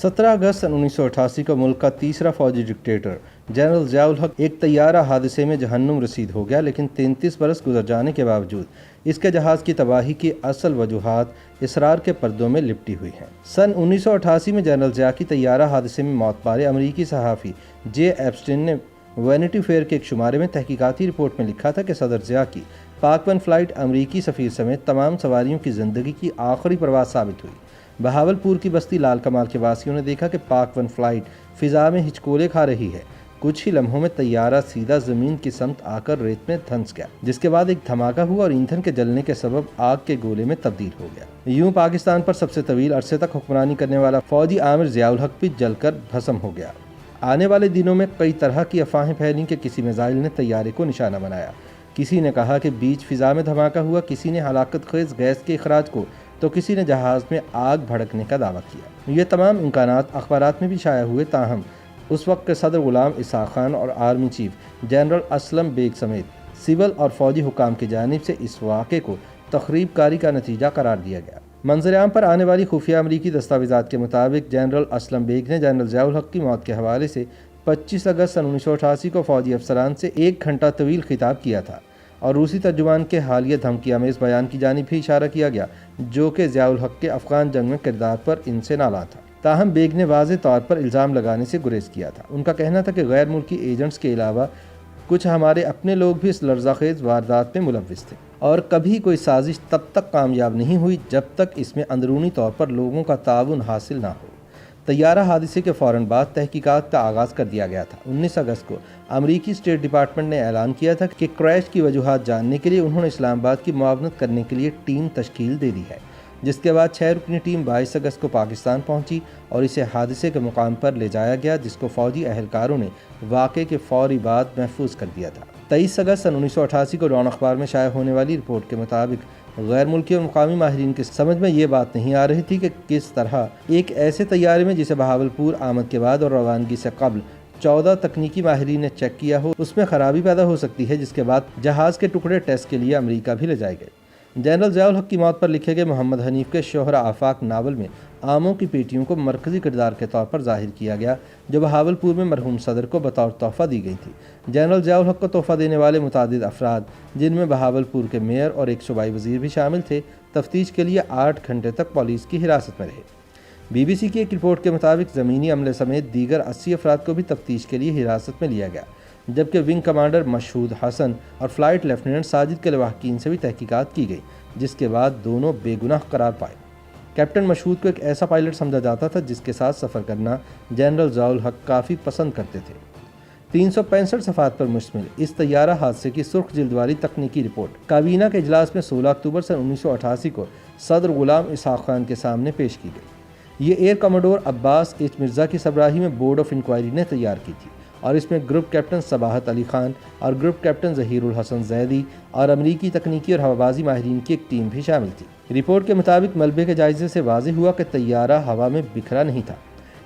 17 अगस्त सन 1988 को मुल्क का तीसरा फौजी डिक्टेटर जनरल ज़ियाउल हक एक तैयारा हादसे में जहन्नुम रसीद हो गया, लेकिन 33 बरस गुजर जाने के बावजूद इसके जहाज़ की तबाही की असल वजूहात इसरार के पर्दों में लिपटी हुई हैं। सन 1988 में जनरल ज़िया की तैयारा हादसे में मौत पाए अमरीकी सहाफ़ी जे एप्स्टीन ने वैनिटी फेयर के एक शुमारे में तहकीकाती रिपोर्ट में लिखा था कि सदर ज़िया की पाक 1 फ्लाइट अमरीकी सफ़ीर समेत तमाम सवारियों की ज़िंदगी की आखिरी परवाज़ साबित हुई। बहावलपुर की बस्ती लाल कमाल के वासियों ने देखा कि पाक 1 फ्लाइट फ़िज़ा में हिचकोले खा रही है। कुछ ही लम्हों में तैयारा सीधा ज़मीन की समत आकर रेत में धंस गया, जिसके बाद एक धमाका हुआ और ईंधन के जलने के सबब आग के गोले में तब्दील हो गया। यूं पाकिस्तान पर सबसे तवील अरसे तक हुक्मरानी करने वाला फौजी आमिर ज़ियाउल हक भी जलकर भस्म हो गया। आने वाले दिनों में कई तरह की अफवाहें फैलीं कि किसी मिसाइल ने तैयारे को निशाना बनाया। किसी ने कहा कि बीच फ़िज़ा में धमाका हुआ, किसी ने हलाकत खेज़ गैस के अखराज को, तो किसी ने जहाज़ में आग भड़कने का दावा किया। ये तमाम इम्कानात अखबारात में भी शाया हुए, ताहम उस वक्त के सदर गुलाम इसहाक खान और army chief general Aslam Beg समेत सिविल और फौजी हुकाम की जानिब से इस वाक़े को तखरीबकारी का नतीजा करार दिया गया। मंजर-ए-आम पर आने वाली खुफिया अमरीकी दस्तावेज़ात के मुताबिक जनरल असलम बेग ने जनरल ज़ियाउल हक की मौत के हवाले से 25 अगस्त सन 1988 को फौजी अफसरान से 1 घंटा तवील खिताब किया था और रूसी तर्जुमान के हालिया धमकी आमेज़ बयान की जानिब भी इशारा किया गया, जो कि ज़ियाउल हक के अफ़गान जंग में किरदार पर इनसे नाला था। ताहम बेग ने वाज़े तौर पर इल्ज़ाम लगाने से गुरेज किया था। उनका कहना था कि गैर मुल्की एजेंट्स के अलावा कुछ हमारे अपने लोग भी इस लर्ज़ाखेज़ वारदात में मुलव्विस थे और कभी कोई साजिश तब तक कामयाब नहीं हुई जब तक इसमें अंदरूनी तौर पर लोगों का ताउन हासिल ना हो। तैयारा हादसे के फ़ौरन बाद तहकीकात का आगाज़ कर दिया गया था। 19 अगस्त को अमरीकी स्टेट डिपार्टमेंट ने ऐलान किया था कि क्रैश की वजूहात जानने के लिए उन्होंने इस्लामाबाद की मुआवनत करने के लिए टीम तश्कील दे दी है, जिसके बाद 6 रुकनी टीम 22 अगस्त को पाकिस्तान पहुंची और इसे हादसे के मुकाम पर ले जाया गया, जिसको फ़ौजी अहलकारों ने वाक़े के फ़ौरी बाद महफूज कर दिया था। 23 अगस्त सन 1988 को डॉन अखबार में शाया होने वाली रिपोर्ट के मुताबिक गैर मुल्की और मुकामी माहिरीन की समझ में ये बात नहीं आ रही थी कि किस तरह एक ऐसे तैयारे में जिसे बहावलपुर आमद के बाद और रवानगी से कबल 14 तकनीकी माहिरीन ने चेक किया हो, उसमें ख़राबी पैदा हो सकती है, जिसके बाद जहाज़ के टुकड़े टेस्ट के लिए अमरीका भी ले जाए गए। जनरल ज़ियाउल हक की मौत पर लिखे गए मोहम्मद हनीफ के शोहरा आफाक नावल में आमों की पेटियों को मरकज़ी किरदार के तौर पर ज़ाहिर किया गया, जो बहावलपुर में मरहूम सदर को बतौर तोहफ़ा दी गई थी। जनरल ज़ियाउल हक को तोहफ़ा देने वाले मुतादिद अफराद, जिनमें बहावलपुर के मेयर और एक सूबाई वज़ीर भी शामिल थे, तफ्तीश के लिए 8 घंटे तक पुलिस की हिरासत में रहे। BBC की एक रिपोर्ट के मुताबिक ज़मीनी अमले समेत दीगर 80 अफराद को भी तफ्तीश के लिए हिरासत में लिया गया, जबकि विंग कमांडर मशहूद हसन और फ़्लाइट लेफ्टिनेंट साजिद के लवाहकीन से भी तहकीकात की गई, जिसके बाद दोनों बेगुनाह करार पाए। कैप्टन मशहूद को एक ऐसा पायलट समझा जाता था जिसके साथ सफ़र करना जनरल ज़ियाउल हक काफ़ी पसंद करते थे। 365 सफ़ात पर मुश्तमिल इस तैयारा हादसे की सुर्ख जिल्द वाली तकनीकी रिपोर्ट काबीना के इजलास में 16 अक्टूबर सन 1988 को सदर गुलाम इसहाक खान के सामने पेश की गई। ये air commodore Abbas H Mirza की सरबराही में बोर्ड ऑफ इंक्वायरी ने तैयार की थी और इसमें ग्रुप कैप्टन सबाहत अली खान और ग्रुप कैप्टन ज़हीरुल हसन ज़ैदी और अमरीकी तकनीकी और हवाबाजी माहिरीन की एक टीम भी शामिल थी। रिपोर्ट के मुताबिक मलबे के जायजे से वाज़ेह हुआ कि तैयारा हवा में बिखरा नहीं था,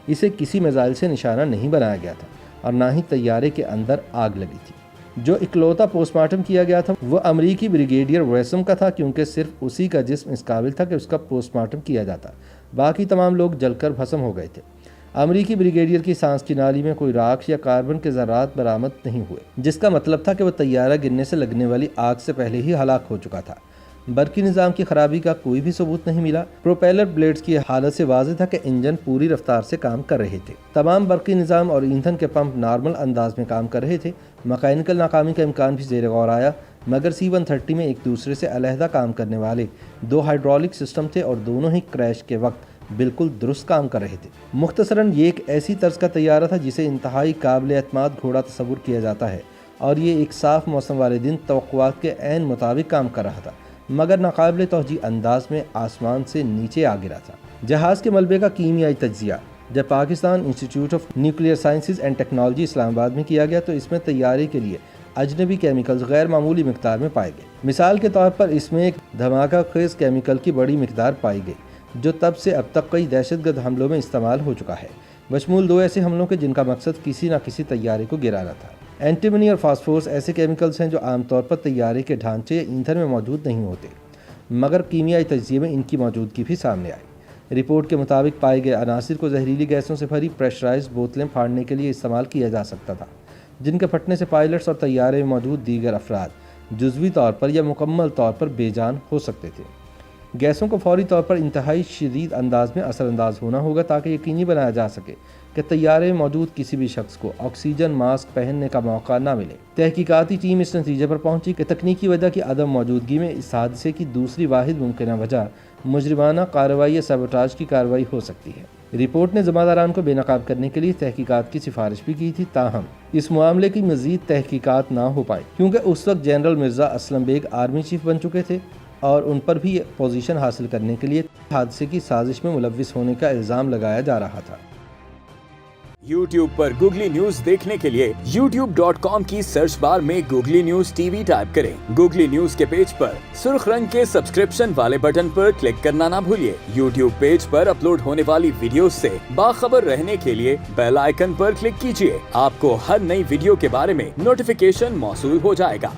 इसे किसी मिसाइल से निशाना नहीं बनाया गया था और ना ही तैयारे के अंदर आग लगी थी। जो इकलौता पोस्टमार्टम किया गया था वह अमरीकी ब्रिगेडियर वैसम का था, क्योंकि सिर्फ उसी का जिस्म इस काबिल था कि उसका पोस्टमार्टम किया जाता। बाकी तमाम लोग जलकर भस्म हो गए थे। अमरीकी ब्रिगेडियर की सांस की नाली में कोई राख या कार्बन के ज़रात बरामद नहीं हुए, जिसका मतलब था कि वह तैयारा गिरने से लगने वाली आग से पहले ही हलाक हो चुका था। बरकी निज़ाम की खराबी का कोई भी सबूत नहीं मिला। प्रोपेलर ब्लेड्स की हालत से वाज़ेह था कि इंजन पूरी रफ्तार से काम कर रहे थे। तमाम बरकी निज़ाम और ईंधन के पंप नॉर्मल अंदाज में काम कर रहे थे। मैकेनिकल नाकामी का इम्कान भी ज़ेर गौर आया, मगर C-130 में एक दूसरे से अलहदा काम करने वाले 2 हाइड्रोलिक सिस्टम थे और दोनों ही क्रैश के वक्त बिल्कुल दुरुस्त काम कर रहे थे। मुख्तसरन ये एक ऐसी तर्ज का तैयारा था जिसे इंतहाई काबिल एतमाद घोड़ा तस्वुर किया जाता है और ये एक साफ़ मौसम वाले दिन तवक्कुआत के ऐन मुताबिक काम कर रहा था, मगर नाकाबिल तौजीह अंदाज में आसमान से नीचे आ गिरा था। जहाज़ के मलबे का कीमियाई तज्जिया जब Pakistan institute of nuclear sciences and technology Islamabad में किया गया तो इसमें तैयारे के लिए अजनबी केमिकल्स गैर मामूली मिकदार में पाए गए। मिसाल के तौर पर इसमें एक धमाका खेज़ केमिकल की बड़ी मिकदार पाई गई, जो तब से अब तक कई दहशतगर्द हमलों में इस्तेमाल हो चुका है, बशमूल 2 ऐसे हमलों के जिनका मकसद किसी न किसी तैयारे को गिराना था। एंटीमनी और फास्फोरस ऐसे केमिकल्स हैं जो आमतौर पर तैयारे के ढांचे या ईंधन में मौजूद नहीं होते, मगर कीमियाई तज्जिये में इनकी मौजूदगी भी सामने आई। رپورٹ کے مطابق پائے گئے عناصر کو زہریلی گیسوں سے بھری پریشرائزڈ بوتلیں پھاڑنے کے لیے استعمال کیا جا سکتا تھا، جن کے پھٹنے سے پائلٹس اور طیارے میں موجود دیگر افراد جزوی طور پر یا مکمل طور پر بے جان ہو سکتے تھے۔ گیسوں کو فوری طور پر انتہائی شدید انداز میں اثر انداز ہونا ہوگا تاکہ یقینی بنایا جا سکے کہ طیارے میں موجود کسی بھی شخص کو آکسیجن ماسک پہننے کا موقع نہ ملے۔ تحقیقاتی ٹیم اس نتیجے پر پہنچی کہ تکنیکی وجہ کی عدم موجودگی میں اس حادثے کی دوسری واحد ممکنہ وجہ مجرمانہ کارروائی یا سیبوٹاژ کی کارروائی ہو سکتی ہے۔ رپورٹ نے ذمہ داران کو بے نقاب کرنے کے لیے تحقیقات کی سفارش بھی کی تھی، تاہم اس معاملے کی مزید تحقیقات نہ ہو پائی کیونکہ اس وقت general Mirza Aslam Baig army chief بن چکے تھے اور ان پر بھی پوزیشن حاصل کرنے کے لیے حادثے کی سازش میں ملوث ہونے کا الزام لگایا جا رہا تھا۔ YouTube پر گوگلی نیوز دیکھنے کے لیے youtube.com کی سرچ بار میں googly news T V type کریں۔ گوگلی نیوز کے پیج پر سرخ رنگ کے سبسکرپشن والے بٹن پر کلک کرنا نہ بھولیے۔ YouTube پیج پر اپلوڈ ہونے والی ویڈیوز سے باخبر رہنے کے لیے بیل آئیکن پر کلک کیجیے۔ آپ کو ہر نئی ویڈیو کے بارے میں نوٹیفیکیشن موصول ہو جائے گا۔